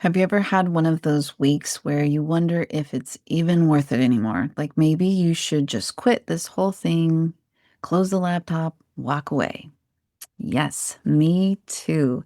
Have you ever had one of those weeks where you wonder if it's even worth it anymore? Like maybe you should just quit this whole thing, close the laptop, walk away. Yes, me too.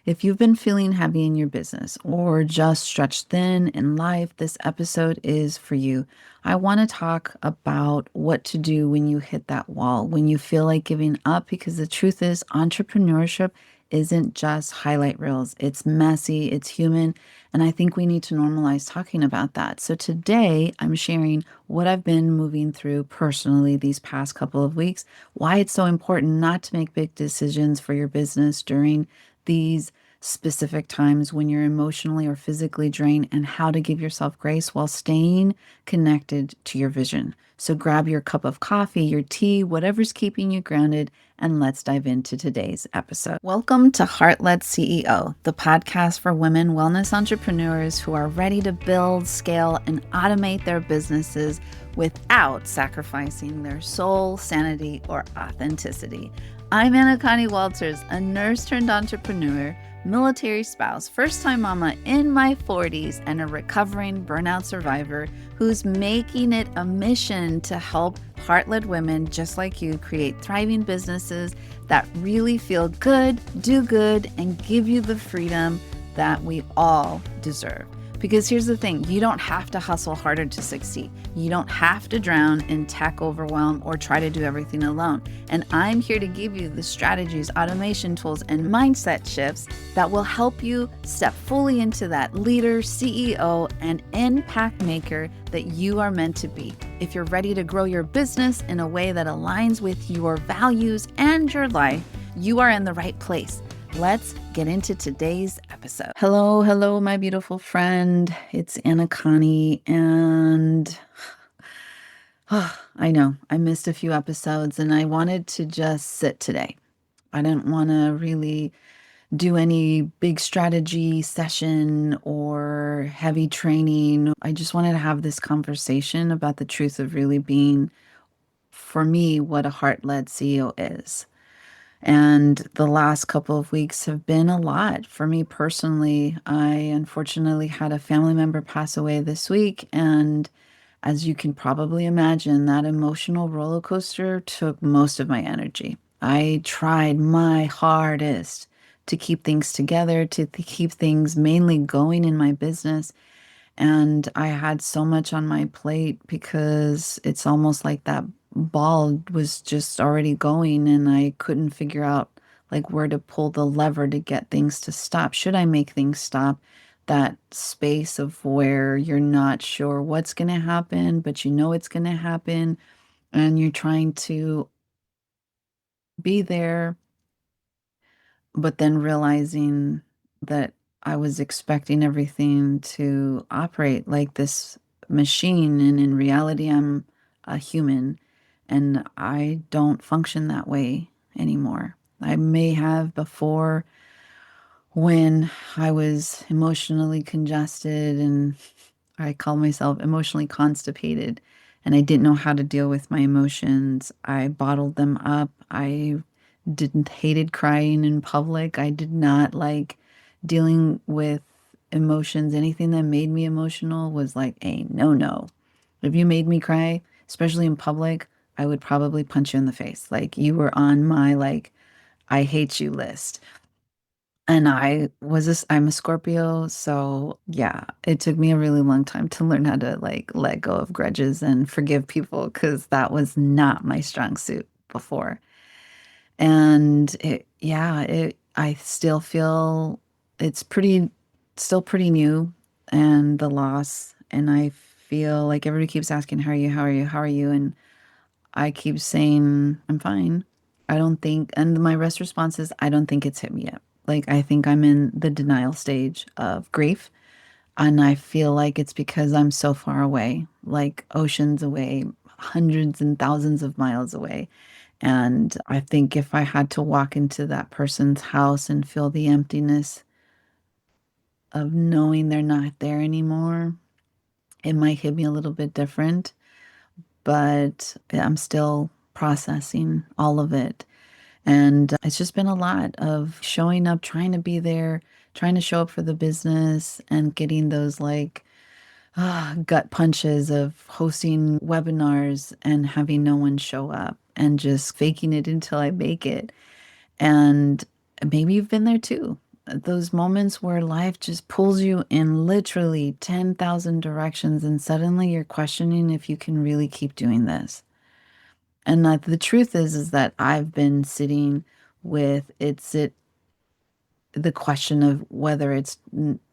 If you've been feeling heavy in your business or just stretched thin in life, this episode is for you. I want to talk about what to do when you hit that wall, when you feel like giving up, because the truth is, entrepreneurship isn't just highlight reels. It's messy, it's human, and I think we need to normalize talking about that. So today, I'm sharing what I've been moving through personally these past couple of weeks, why it's so important not to make big decisions for your business during these specific times when you're emotionally or physically drained, and how to give yourself grace while staying connected to your vision. So grab your cup of coffee, your tea, whatever's keeping you grounded, and let's dive into today's episode. Welcome to Heart Led CEO, the podcast for women wellness entrepreneurs who are ready to build, scale, and automate their businesses without sacrificing their soul, sanity, or authenticity. I'm Anna Connie Walters, a nurse turned entrepreneur, military spouse, first time mama in my 40s, and a recovering burnout survivor who's making it a mission to help heart led women just like you create thriving businesses that really feel good, do good, and give you the freedom that we all deserve. Because here's the thing, you don't have to hustle harder to succeed. You don't have to drown in tech overwhelm or try to do everything alone. And I'm here to give you the strategies, automation tools, and mindset shifts that will help you step fully into that leader, CEO, and impact maker that you are meant to be. If you're ready to grow your business in a way that aligns with your values and your life, you are in the right place. Let's get into today's episode. Hello, my beautiful friend. It's Anna Connie, and I know I missed a few episodes, and I wanted to just sit today. I didn't want to really do any big strategy session or heavy training. I just wanted to have this conversation about the truth of really being, for me, what a heart-led CEO is. And the last couple of weeks have been a lot for me personally. I unfortunately had a family member pass away this week. And as you can probably imagine, that emotional roller coaster took most of my energy. I tried my hardest to keep things together, to keep things mainly going in my business. And I had so much on my plate because it's almost like that ball was just already going and I couldn't figure out like where to pull the lever to get things to stop. Should I make things stop? That space of where you're not sure what's going to happen, but you know it's going to happen, and you're trying to be there, but then realizing that I was expecting everything to operate like this machine, and in reality, I'm a human, and I don't function that way anymore. I may have before when I was emotionally congested, and I call myself emotionally constipated, and I didn't know how to deal with my emotions. I bottled them up. I didn't hated crying in public. I did not like dealing with emotions. Anything that made me emotional was like a no. If you made me cry, especially in public, I would probably punch you in the face. Like you were on my like I hate you list. And I'm a Scorpio, so yeah, it took me a really long time to learn how to like let go of grudges and forgive people because that was not my strong suit before. And I still feel it's still pretty new, and the loss. And I feel like everybody keeps asking, how are you? How are you? How are you? And I keep saying, I'm fine. I don't think, and my rest response is, I don't think it's hit me yet. Like, I think I'm in the denial stage of grief. And I feel like it's because I'm so far away, like oceans away, hundreds and thousands of miles away. And I think if I had to walk into that person's house and feel the emptiness of knowing they're not there anymore, it might hit me a little bit different, but I'm still processing all of it. And it's just been a lot of showing up, trying to be there, trying to show up for the business and getting those like gut punches of hosting webinars and having no one show up and just faking it until I make it. And maybe you've been there too. Those moments where life just pulls you in literally 10,000 directions, and suddenly you're questioning if you can really keep doing this. And that the truth is that I've been sitting with it the question of whether it's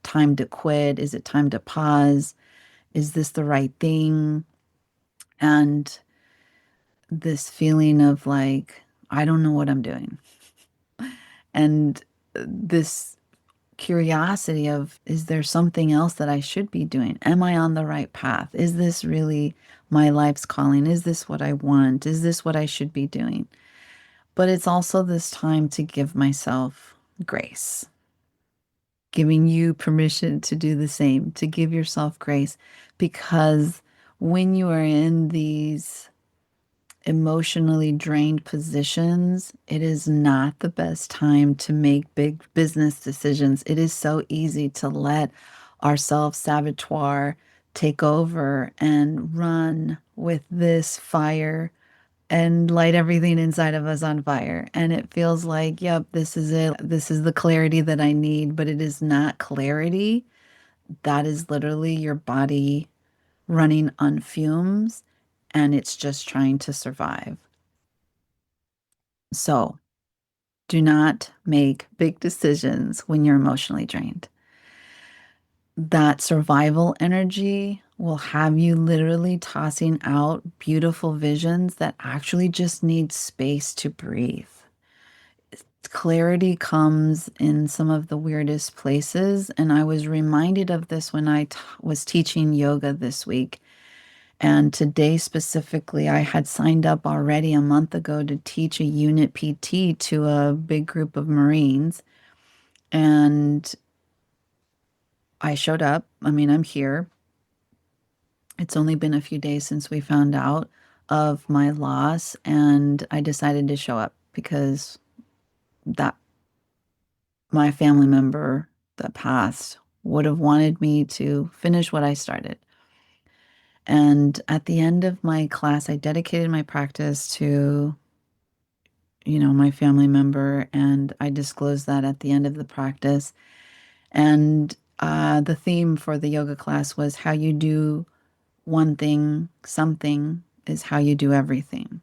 time to quit, is it time to pause, is this the right thing? And this feeling of like, I don't know what I'm doing. And this curiosity of, is there something else that I should be doing? Am I on the right path? Is this really my life's calling? Is this what I want? Is this what I should be doing? But it's also this time to give myself grace, giving you permission to do the same, to give yourself grace. Because when you are in these emotionally drained positions, it is not the best time to make big business decisions. It is so easy to let our self saboteur take over and run with this fire and light everything inside of us on fire. And it feels like, yep, this is it. This is the clarity that I need, but it is not clarity. That is literally your body running on fumes, and it's just trying to survive. So do not make big decisions when you're emotionally drained. That survival energy will have you literally tossing out beautiful visions that actually just need space to breathe. Clarity comes in some of the weirdest places. And I was reminded of this when I was teaching yoga this week. And today specifically, I had signed up already a month ago to teach a unit PT to a big group of Marines. And I showed up. I mean, I'm here. It's only been a few days since we found out of my loss. And I decided to show up because that my family member that passed would have wanted me to finish what I started. And at the end of my class, I dedicated my practice to, my family member, and I disclosed that at the end of the practice. And the theme for the yoga class was how you do one thing, something is how you do everything.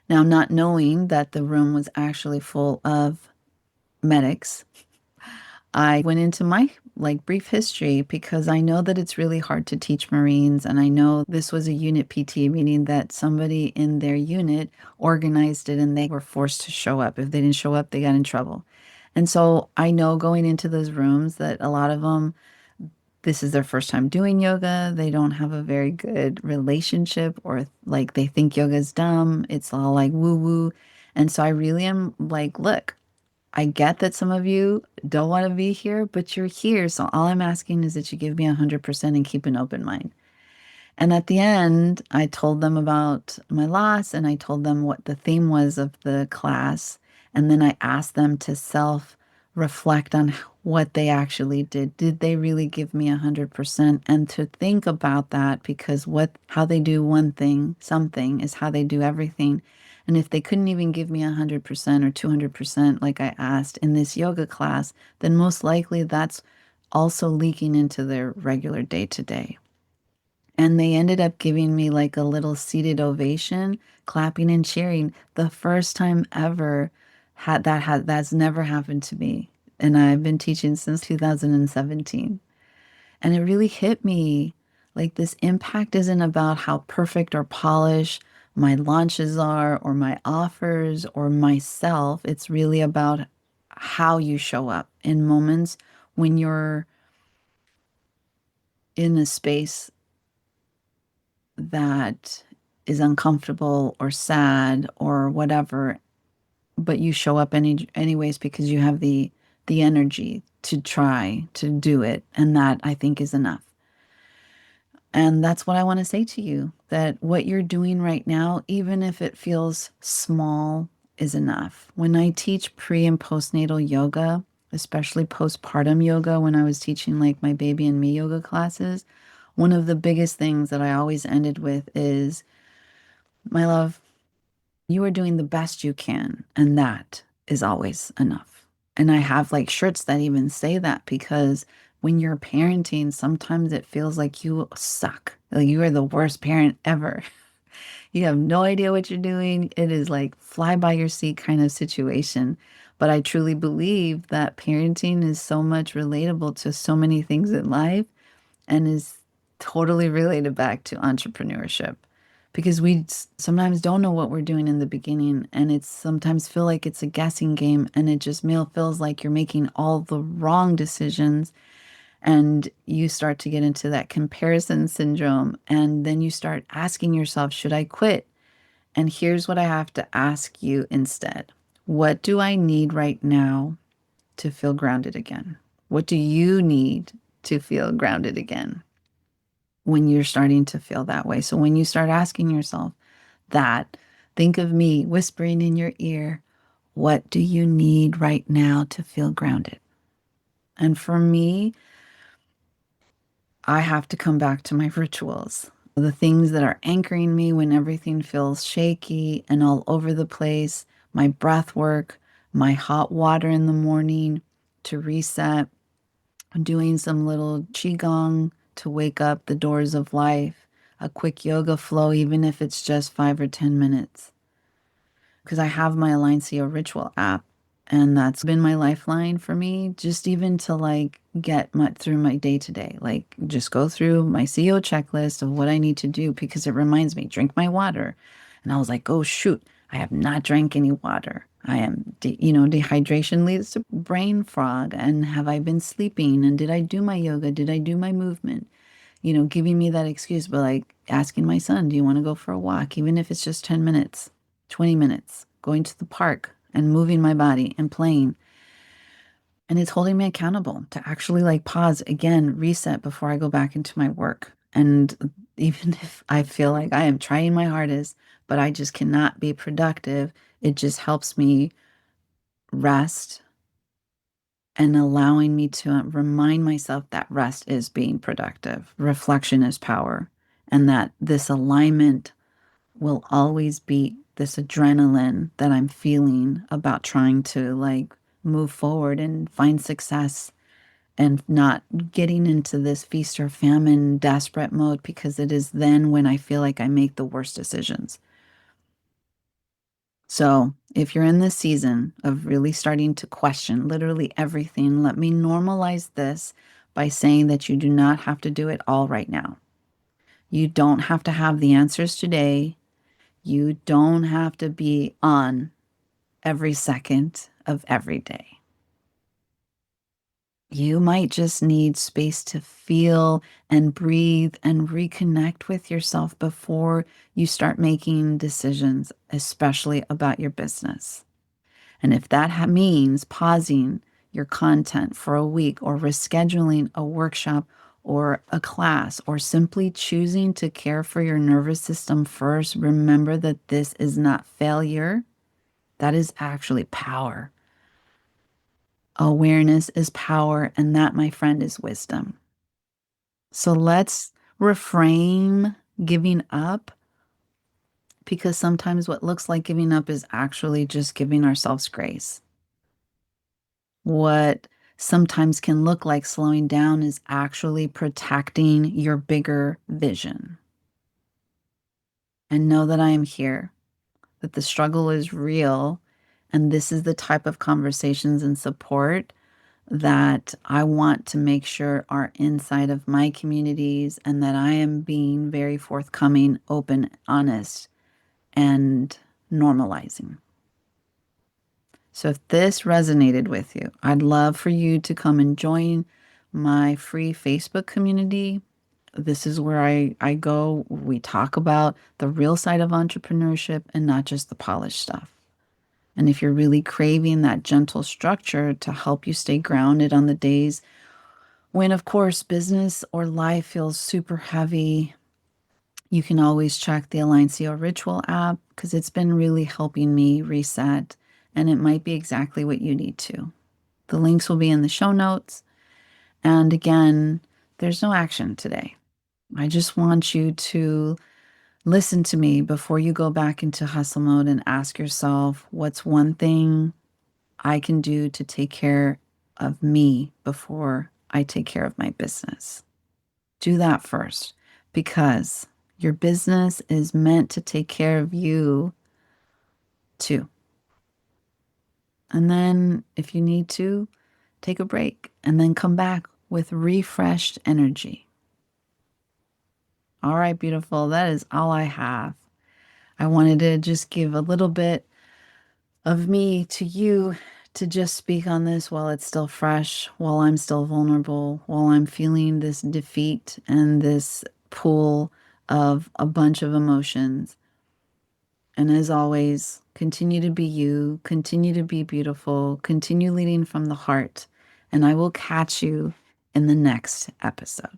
Now, not knowing that the room was actually full of medics, I went into my like brief history because I know that it's really hard to teach Marines. And I know this was a unit PT, meaning that somebody in their unit organized it and they were forced to show up. If they didn't show up, they got in trouble. And so I know going into those rooms that a lot of them, this is their first time doing yoga. They don't have a very good relationship, or like they think yoga is dumb. It's all like woo woo. And so I really am like, look, I get that some of you don't want to be here, but you're here. So all I'm asking is that you give me 100% and keep an open mind. And at the end, I told them about my loss and I told them what the theme was of the class. And then I asked them to self reflect on what they actually did. Did they really give me 100%? And to think about that, because how they do one thing, something, is how they do everything. And if they couldn't even give me 100% or 200%, like I asked in this yoga class, then most likely that's also leaking into their regular day to day. And they ended up giving me like a little seated ovation, clapping and cheering. The first time ever that's never happened to me. And I've been teaching since 2017. And it really hit me like this impact isn't about how perfect or polished my launches are or my offers or myself. It's really about how you show up in moments when you're in a space that is uncomfortable or sad or whatever, but you show up anyways because you have the energy to try to do it, and that I think is enough. And that's what I want to say to you, that what you're doing right now, even if it feels small, is enough. When I teach pre and postnatal yoga, especially postpartum yoga when I was teaching like my baby and me yoga classes. One of the biggest things that I always ended with is, my love, you are doing the best you can, and that is always enough. And I have like shirts that even say that because when you're parenting, sometimes it feels like you suck. Like you are the worst parent ever. You have no idea what you're doing. It is like fly by your seat kind of situation. But I truly believe that parenting is so much relatable to so many things in life and is totally related back to entrepreneurship because we sometimes don't know what we're doing in the beginning, and it's sometimes feel like it's a guessing game, and it just feels like you're making all the wrong decisions, and you start to get into that comparison syndrome, and then you start asking yourself, should I quit? And here's what I have to ask you instead. What do I need right now to feel grounded again? What do you need to feel grounded again when you're starting to feel that way? So when you start asking yourself that, think of me whispering in your ear, what do you need right now to feel grounded? And for me, I have to come back to my rituals, the things that are anchoring me when everything feels shaky and all over the place, my breath work, my hot water in the morning to reset, doing some little qigong to wake up the doors of life, a quick yoga flow, even if it's just 5 or 10 minutes. Because I have my Alliancio ritual app, and that's been my lifeline for me, just even to like get through my day to day. Like just go through my CEO checklist of what I need to do because it reminds me, drink my water. And I was like, oh shoot, I have not drank any water. I am, dehydration leads to brain fog. And have I been sleeping? And did I do my yoga? Did I do my movement? Giving me that excuse, but like asking my son, do you want to go for a walk? Even if it's just 10 minutes, 20 minutes, going to the park and moving my body and playing. And it's holding me accountable to actually like pause again, reset before I go back into my work. And even if I feel like I am trying my hardest, but I just cannot be productive, it just helps me rest and allowing me to remind myself that rest is being productive, reflection is power, and that this alignment will always beat this adrenaline that I'm feeling about trying to like move forward and find success and not getting into this feast or famine desperate mode because it is then when I feel like I make the worst decisions. So, if you're in this season of really starting to question literally everything, let me normalize this by saying that you do not have to do it all right now. You don't have to have the answers today. You don't have to be on every second of every day. You might just need space to feel and breathe and reconnect with yourself before you start making decisions, especially about your business. And if that means pausing your content for a week or rescheduling a workshop or a class or simply choosing to care for your nervous system first, remember that this is not failure. That is actually power. Awareness is power, and that, my friend, is wisdom. So let's reframe giving up because sometimes what looks like giving up is actually just giving ourselves grace. What sometimes can look like slowing down is actually protecting your bigger vision. And know that I am here, that the struggle is real, and this is the type of conversations and support that I want to make sure are inside of my communities and that I am being very forthcoming, open, honest, and normalizing. So if this resonated with you, I'd love for you to come and join my free Facebook community. This is where I go. We talk about the real side of entrepreneurship and not just the polished stuff. And if you're really craving that gentle structure to help you stay grounded on the days when, of course, business or life feels super heavy, you can always check the Alliancio Ritual app because it's been really helping me reset, and it might be exactly what you need to. The links will be in the show notes. And again, there's no action today. I just want you to listen to me before you go back into hustle mode and ask yourself, what's one thing I can do to take care of me before I take care of my business? Do that first, because your business is meant to take care of you too. And then if you need to, take a break and then come back with refreshed energy. All right, beautiful. That is all I have. I wanted to just give a little bit of me to you to just speak on this while it's still fresh, while I'm still vulnerable, while I'm feeling this defeat and this pull of a bunch of emotions. And as always, continue to be you, continue to be beautiful, continue leading from the heart, and I will catch you in the next episode.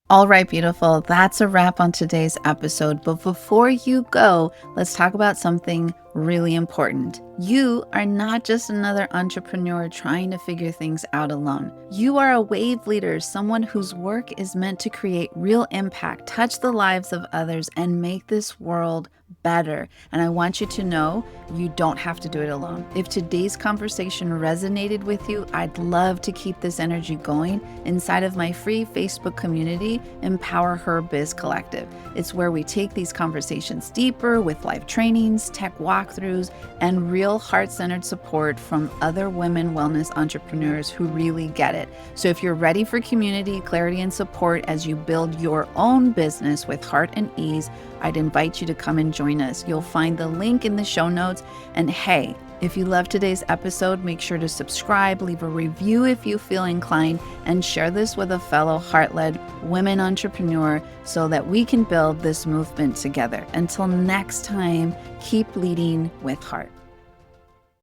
All right, beautiful. That's a wrap on today's episode. But before you go, let's talk about something really important. You are not just another entrepreneur trying to figure things out alone. You are a wave leader, someone whose work is meant to create real impact, touch the lives of others, and make this world better. And I want you to know you don't have to do it alone. If today's conversation resonated with you, I'd love to keep this energy going inside of my free Facebook community, Empower Her Biz Collective. It's where we take these conversations deeper with live trainings, tech walkthroughs, and real heart-centered support from other women wellness entrepreneurs who really get it. So if you're ready for community, clarity, and support as you build your own business with heart and ease, I'd invite you to come and join us. You'll find the link in the show notes. And hey, if you love today's episode, make sure to subscribe, leave a review if you feel inclined, and share this with a fellow heart-led women entrepreneur so that we can build this movement together. Until next time, keep leading with heart.